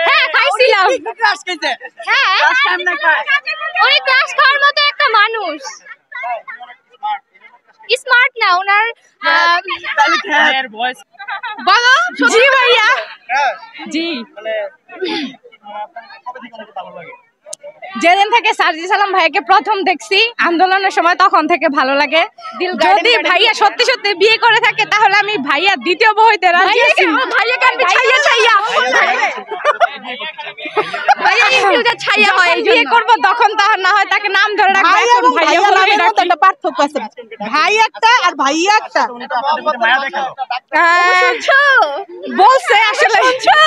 হ্যাঁ খাইছিলাম। হ্যাঁ উনি ক্লাস খাওয়ার মতো একটা মানুষ। স্মার্ট না ওনার। বলো। জি ভাইয়া। জি যেদিন থেকে সার্জিস আলম ভাইয়াকে প্রথম দেখছি আন্দোলনের সময় তখন থেকে ভালো লাগে। যদি ভাইয়া সত্যি সত্যি বিয়ে করে থাকে তাহলে আমি ভাইয়া দ্বিতীয় বউ হইতে রাজি আছি। ভাইয়াকে আমি ছাইয়া ভাইয়া ইনফিউজার ছাইয়া হয় বিয়ে করব তখন তার না হয় তাকে নাম ধরে রাখবো। এখন ভাইয়া নামের মধ্যে একটা পার্থক্য আছে। ভাই একটা আর ভাইয়া একটা। শুনছো বলছে আসলে শুনছো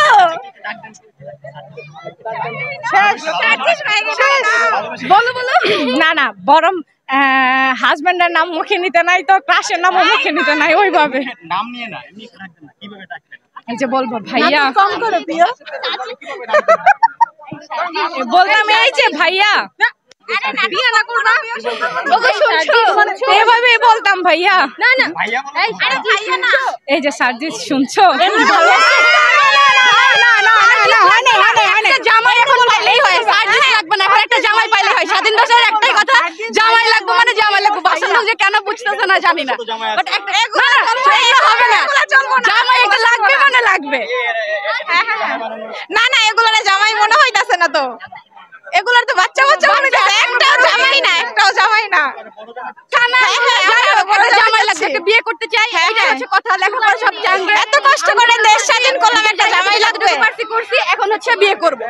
না না বরং হাজবেন্ডের নাম মুখে নিতে নাই তো ক্রাশের নাম মুখে নিতে নাই ওইভাবে নাম নিয়ে না এমনি রাখবেন না কিভাবে ডাকবেন এই যে বলবো ভাইয়া কম করো প্রিয় বললাম এই যে ভাইয়া বিয়ে না করবা ওগো শুনছো এভাবে বলতাম ভাইয়া না না আরে ভাইয়া না এই যে সার্জিস শুনছো জামাই এখন পাইলেই হয় সার্জিস লাগবে না এখন একটা জামাই পাইলে হয় স্বাধীন দেশের একটাই কথা জামাই লাগবে মানে জামাই লাগবে বাসার যে কেন বুঝতেছ না জানি না বাট একটা হবে না জামাই একটা লাগবে মানে লাগবে না না এগুলোর জামাই মনে হইতাছে না তো এগুলোর তো বাচ্চা বাচ্চা মনে হইতাছে একটাও জামাই না জামাই লাগবে একটা বিয়ে করতে চাই এটা হচ্ছে কথা লেখাপড়া সব জানবে এত কষ্ট করে দেশ স্বাধীন করলাম একটা জামাই লাগবে করছি এখন হচ্ছে বিয়ে করব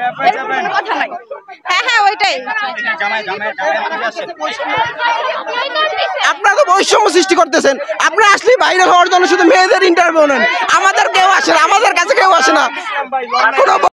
কোনো কথা নাই হ্যাঁ ওইটাই আপনারা তো বৈষম্য সৃষ্টি করতেছেন আপনারা আসলে বাইরে হওয়ার জন্য শুধু মেয়েদের ইন্টারভিউ নেন আমাদের কেউ আসে না আমাদের কাছে কেউ আসে না